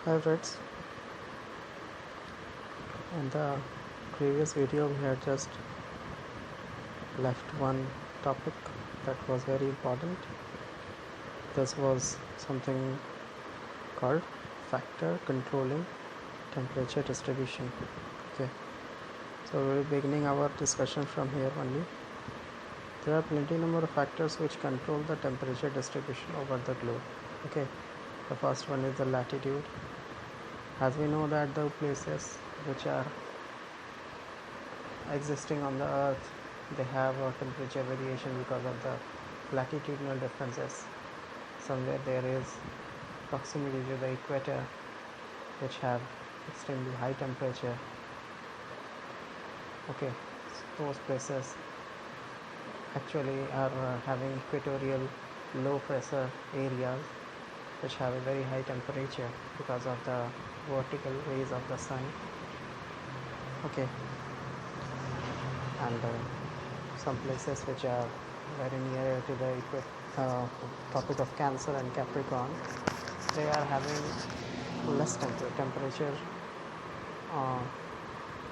Hi friends, in the previous video we had just left one topic that was very important. This was something called factor controlling temperature distribution. Okay, so we're beginning our discussion from here only. There are plenty number of factors which control the temperature distribution over the globe. Okay, the first one is the latitude. As we know that the places which are existing on the earth, they have a temperature variation because of the latitudinal differences. Somewhere there is proximity to the equator which have extremely high temperature. Okay, so those places actually are having equatorial low pressure areas which have a very high temperature because of the vertical rays of the sun. Okay, and some places which are very near to the Tropic of Cancer and Capricorn, they are having less temperature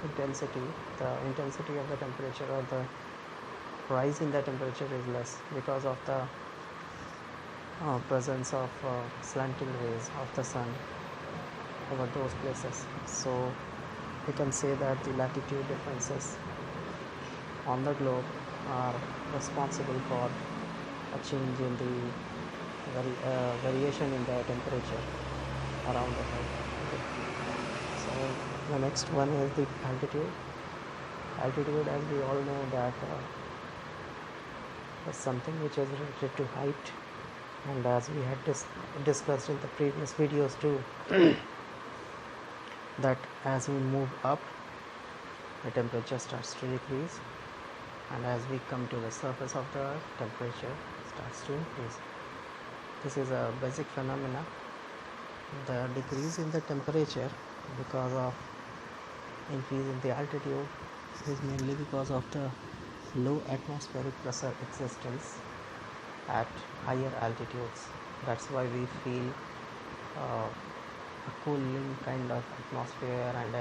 intensity. The intensity of the temperature or the rise in the temperature is less because of the presence of slanting rays of the sun over those places. So we can say that the latitude differences on the globe are responsible for a change in the variation in the temperature around the world. Okay. So the next one is the altitude. Altitude, as we all know, that is something which is related to height, and as we had discussed in the previous videos too, that as we move up, the temperature starts to decrease, and as we come to the surface of the earth, temperature starts to increase. This is a basic phenomena. The decrease in the temperature because of increase in the altitude is mainly because of the low atmospheric pressure existence at higher altitudes. That's why we feel a cooling kind of atmosphere and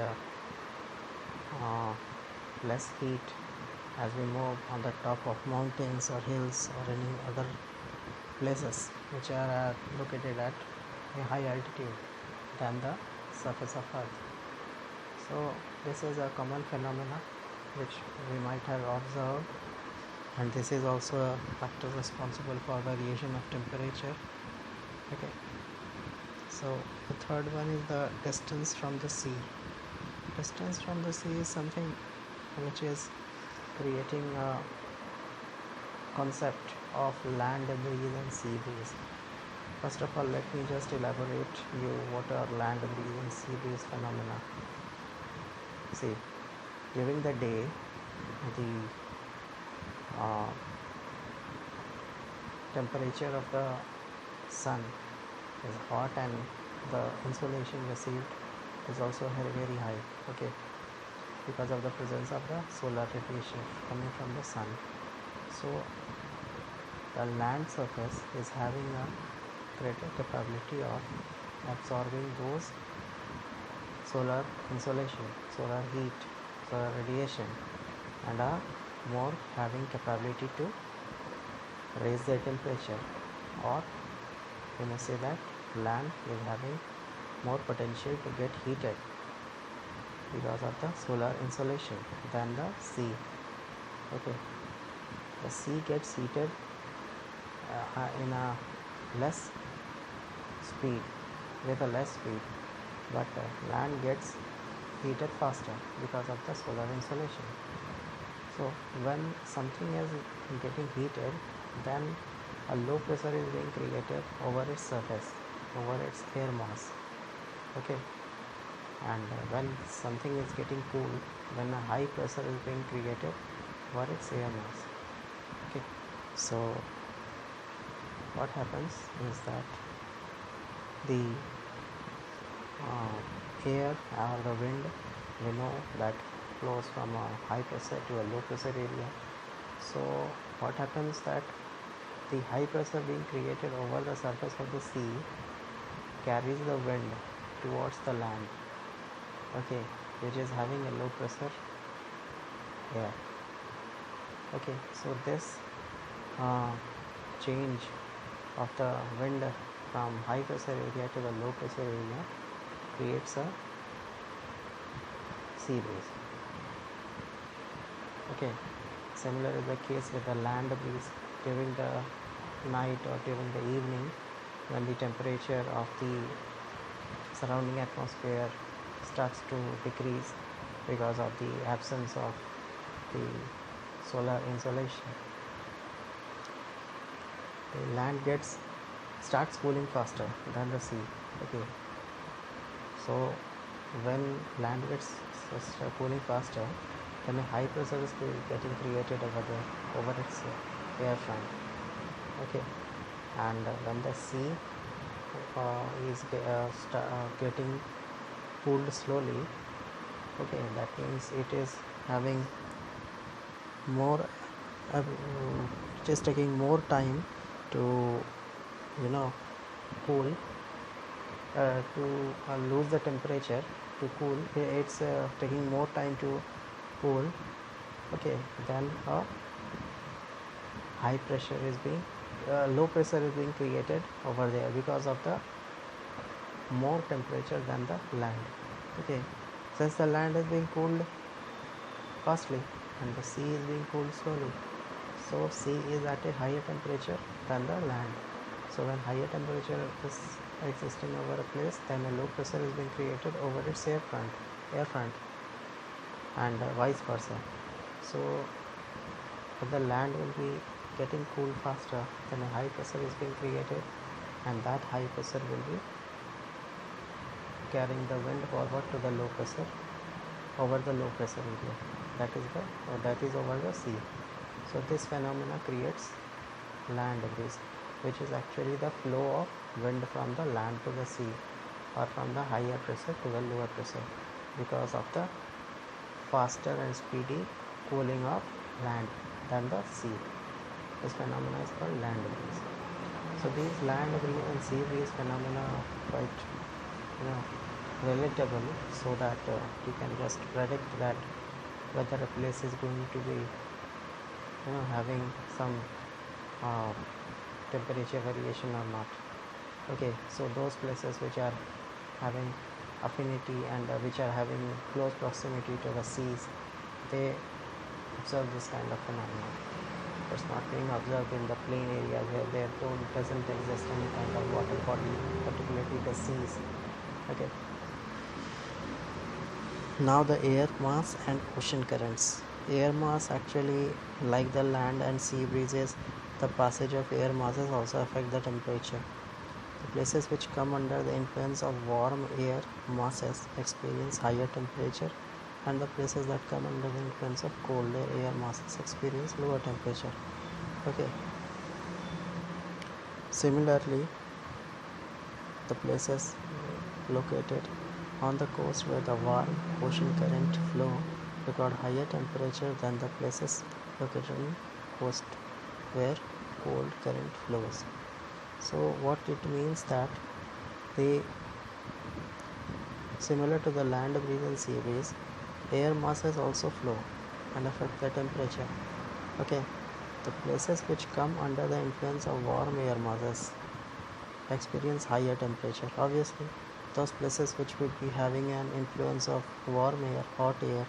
less heat as we move on the top of mountains or hills or any other places which are located at a high altitude than the surface of earth. So this is a common phenomena which we might have observed, and this is also a factor responsible for variation of temperature. Okay, so the third one is the distance from the sea. Distance from the sea is something which is creating a concept of land breeze and sea breeze. First of all, let me just elaborate you what are land breeze and sea breeze phenomena. See, during the day, the temperature of the sun is hot and the insolation received is also very high. Okay, because of the presence of the solar radiation coming from the sun. So the land surface is having a greater capability of absorbing those solar insolation, solar heat, solar radiation, and are more having capability to raise their temperature, or we may say that land is having more potential to get heated because of the solar insolation than the sea. Okay, the sea gets heated in a less speed, with a less speed, but land gets heated faster because of the solar insolation. So when something is getting heated, then a low pressure is being created over its surface, over its air mass. Okay, and when something is getting cool, then a high pressure is being created over its air mass. Okay, so what happens is that the air or the wind, we know that flows from a high pressure to a low pressure area. So what happens that the high pressure being created over the surface of the sea carries the wind towards the land, okay, which is having a low pressure air. Okay, so this change of the wind from high pressure area to the low pressure area creates a sea breeze. Okay, similar is the case with the land breeze during the night or during the evening, when the temperature of the surrounding atmosphere starts to decrease because of the absence of the solar insolation. The land starts cooling faster than the sea. Okay, so when land gets cooling faster, then a high pressure is getting created over its air front. Okay, and when the sea is getting cooled slowly, okay, that means it is having more it is taking more time to cool, to lose the temperature to cool. It's taking more time to cool, okay, then a high pressure is being low pressure is being created over there because of the more temperature than the land. Okay, since the land is being cooled fastly and the sea is being cooled slowly, so sea is at a higher temperature than the land. So when higher temperature is existing over a place, then a low pressure is being created over its air front, and vice versa. So if the land will be getting cooled faster, then a high pressure is being created, and that high pressure will be carrying the wind forward to the low pressure over the low pressure area, that is over the sea. So this phenomena creates land breeze, which is actually the flow of wind from the land to the sea, or from the higher pressure to the lower pressure, because of the faster and speedy cooling of land than the sea. This phenomena is called land breeze. So these land breeze and sea breeze phenomena are quite relatable, so that you can just predict that whether a place is going to be having some temperature variation or not. Okay, so those places which are having affinity and which are having close proximity to the seas, they observe this kind of phenomenon. It's not being observed in the plain areas where there doesn't exist any kind of water body, particularly the seas. Okay. Now the air mass and ocean currents. Air mass, actually, like the land and sea breezes, the passage of air masses also affect the temperature. The places which come under the influence of warm air masses experience higher temperature, and the places that come under the influence of colder air masses experience lower temperature. Okay. Similarly, the places located on the coast where the warm ocean current flow record higher temperature than the places located on coast where cold current flows. So what it means that they, similar to the land breeze and sea breeze, air masses also flow and affect the temperature. Okay, the places which come under the influence of warm air masses experience higher temperature. Obviously, those places which would be having an influence of warm air, hot air,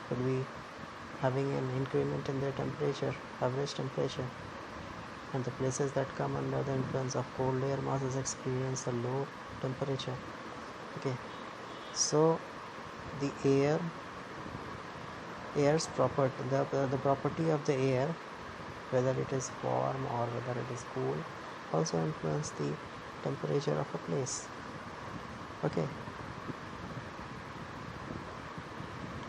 would be having an increment in their temperature, average temperature, and the places that come under the influence of cold air masses experience a low temperature. Okay, so the air's property, the property of the air, whether it is warm or whether it is cool, also influence the temperature of a place. Okay,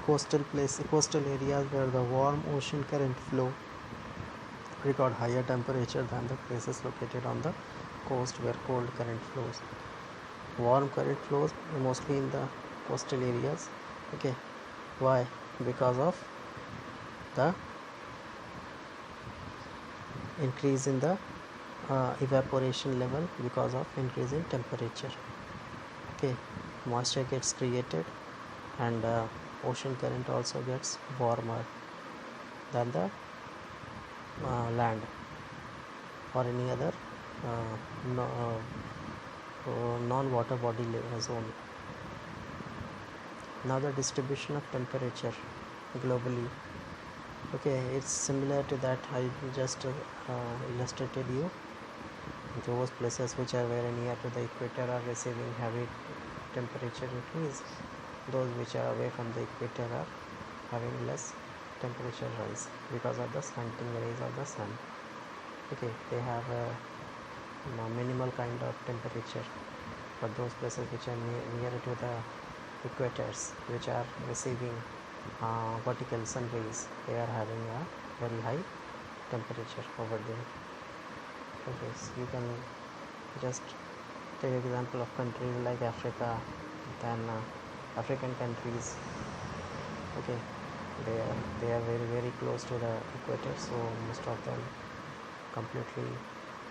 coastal areas where the warm ocean current flow record higher temperature than the places located on the coast where cold current flows. Warm current flows mostly in the coastal areas. Okay, why? Because of the increase in the evaporation level because of increase in temperature. Okay, moisture gets created, and ocean current also gets warmer than the land or any other no, non-water body zone. Now the distribution of temperature globally. Okay, it's similar to that I just illustrated you. Those places which are very near to the equator are receiving heavy temperature increase. Those which are away from the equator are having less temperature rise because of the slanting rays of the sun. Okay, they have a minimal kind of temperature, but those places which are near to the equators, which are receiving vertical sun rays, they are having a very high temperature over there. Okay, so you can just take example of countries like Africa, then African countries. Okay, they are very very close to the equator, so most of them completely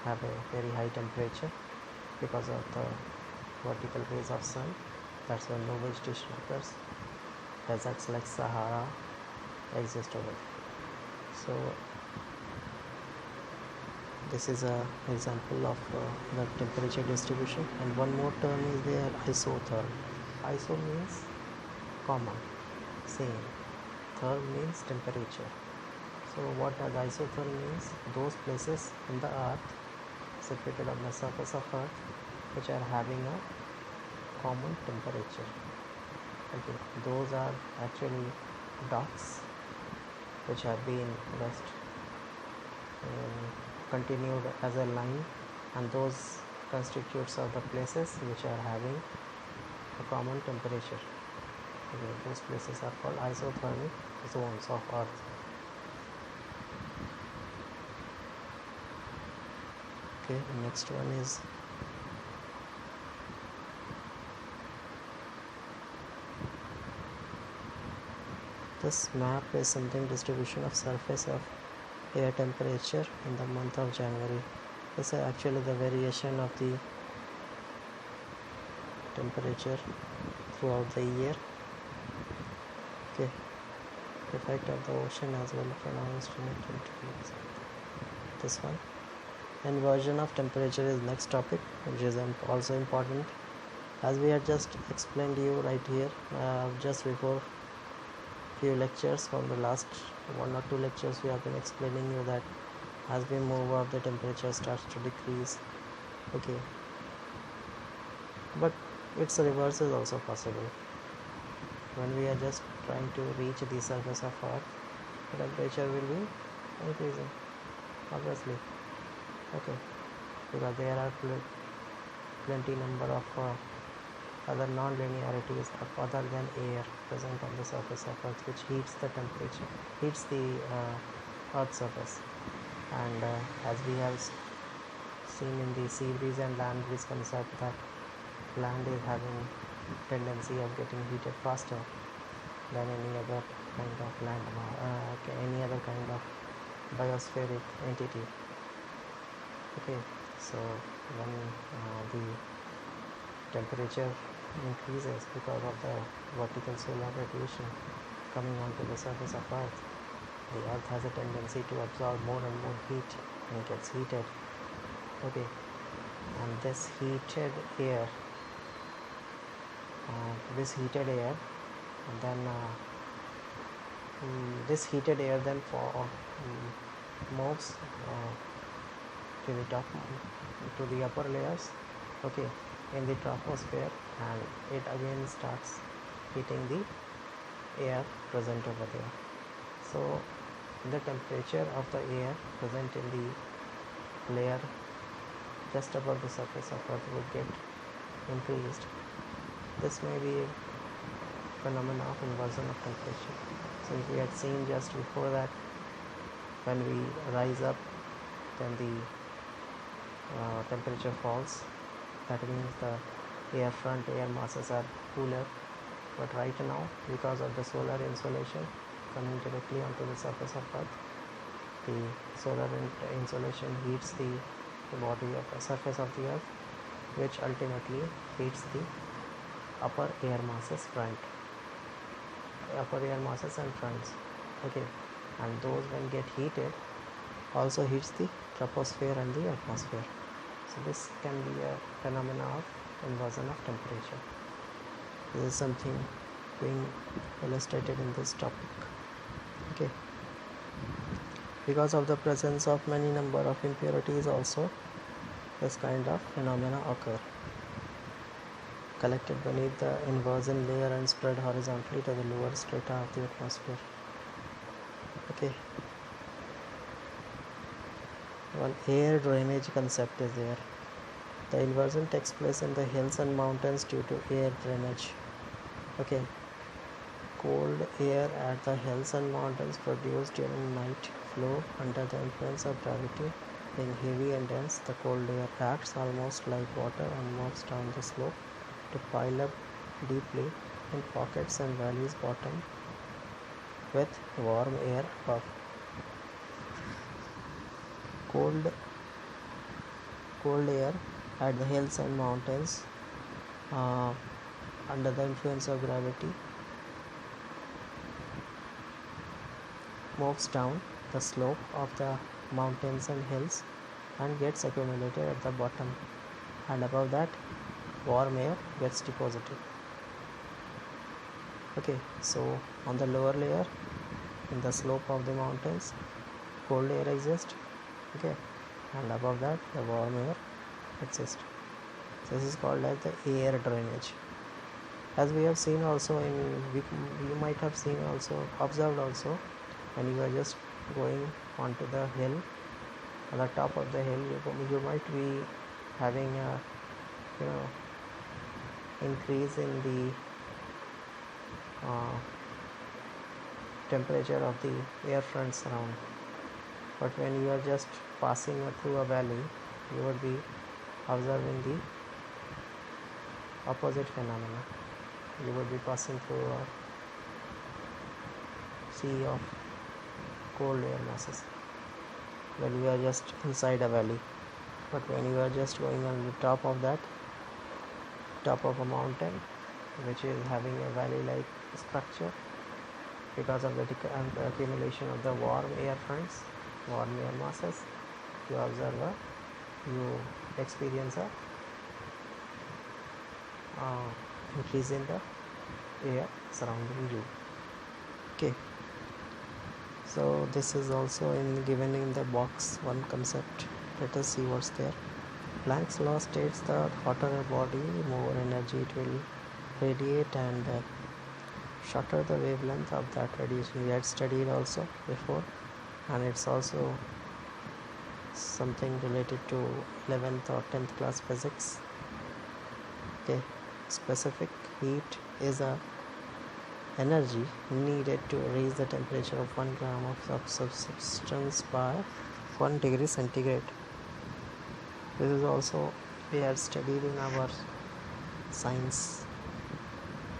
have a very high temperature because of the vertical rays of sun. That's why no vegetation occurs. Deserts like Sahara exist over there. So this is a example of the temperature distribution. And one more term is there, isotherm. Iso means common, same. Therm means temperature. So what does isotherm means? Those places in the earth, situated on the surface of earth, which are having a common temperature. Okay, those are actually dots which have been just continued as a line, and those constitutes of the places which are having a common temperature. Okay, those places are called isothermic zones of earth. Okay, next one is this map is something distribution of surface of air temperature in the month of January. This is actually the variation of the temperature throughout the year. Okay, effect of the ocean as well pronounced in it. This one. Inversion of temperature is next topic, which is also important, as we had just explained you right here just before few lectures. From the last 1 or 2 lectures we have been explaining you that as we move up the temperature starts to decrease. Okay, but its reverse is also possible. When we are just trying to reach the surface of earth, the temperature will be increasing, obviously. Okay, because there are plenty number of other non-linearities other than air present on the surface of earth, which heats the temperature, heats the earth's surface. And as we have seen in the sea breeze and land breeze concept, that land is having tendency of getting heated faster than any other kind of land, any other kind of biospheric entity. Okay, so when the temperature increases because of the vertical solar radiation coming onto the surface of earth, the earth has a tendency to absorb more and more heat and gets heated. Okay, and this heated air then moves to the top, to the upper layers, okay, in the troposphere, and it again starts heating the air present over there. So the temperature of the air present in the layer just above the surface of earth would get increased. This may be a phenomena of inversion of temperature. Since we had seen just before that when we rise up, then the temperature falls. That means the air masses are cooler. But right now, because of the solar insolation coming directly onto the surface of earth, the solar insolation heats the body of the surface of the earth, which ultimately heats the upper air masses and fronts. Okay, and those when get heated also hits the troposphere and the atmosphere. So this can be a phenomena of inversion of temperature. This is something being illustrated in this topic. Okay, because of the presence of many number of impurities also this kind of phenomena occur, collected beneath the inversion layer and spread horizontally to the lower strata of the atmosphere. Okay, one air drainage concept is there. The inversion takes place in the hills and mountains due to air drainage. Okay, cold air at the hills and mountains produced during night flow under the influence of gravity. Being heavy and dense, the cold air acts almost like water and moves down the slope to pile up deeply in pockets and valleys bottom with warm air above. Cold air at the hills and mountains under the influence of gravity moves down the slope of the mountains and hills and gets accumulated at the bottom, and above that warm air gets deposited. Okay, so on the lower layer in the slope of the mountains cold air exists, okay, and above that the warm air exists. So this is called as the air drainage. As we have seen also you might have seen also observed also when you are just going onto the hill, on the top of the hill you might be having a increase in the temperature of the air fronts around, but when you are just passing through a valley you would be observing the opposite phenomena. You would be passing through a sea of cold air masses when you are just inside a valley, but when you are just going on the top of a mountain which is having a valley like structure, because of the accumulation of the warm air fronts, warm air masses, you experience a increase in the air surrounding you. Okay, so this is also given in the box one concept. Let us see what's there. Planck's law states that hotter a body, more energy it will radiate, and shorter the wavelength of that radiation. We had studied also before, and it's also something related to 11th or 10th class physics. Okay, specific heat is a energy needed to raise the temperature of 1 gram of substance by 1 degree centigrade. This is also we had studied in our science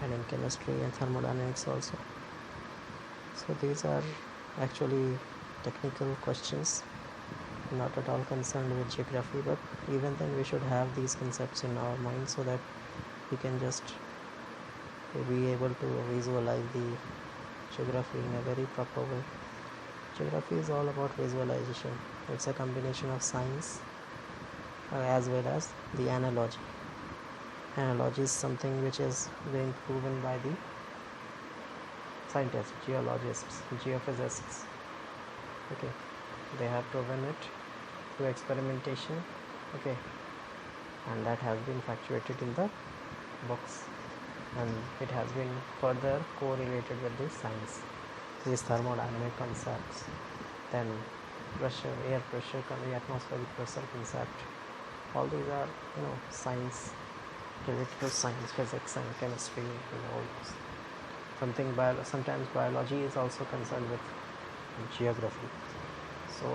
and in chemistry and thermodynamics also. So these are actually technical questions, not at all concerned with geography, but even then we should have these concepts in our mind so that we can just be able to visualize the geography in a very proper way. Geography is all about visualization. It's a combination of science as well as the analogy. Analogy is something which is being proven by the scientists, geologists, geophysicists. Okay, they have proven it through experimentation. Okay, and that has been factuated in the books, and it has been further correlated with the science, these thermodynamic concepts, then pressure, air pressure, the atmospheric pressure concept. All these are science, related to science, physics and chemistry and all those. Sometimes biology is also concerned with geography. So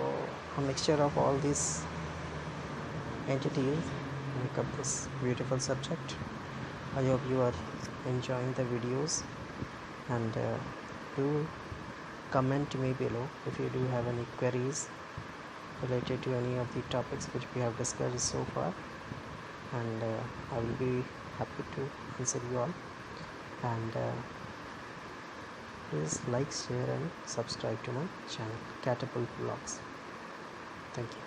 a mixture of all these entities make up this beautiful subject. I hope you are enjoying the videos, and do comment me below if you do have any queries related to any of the topics which we have discussed so far, and I will be happy to answer you all. And please like, share and subscribe to my channel Catapult Vlogs. Thank you.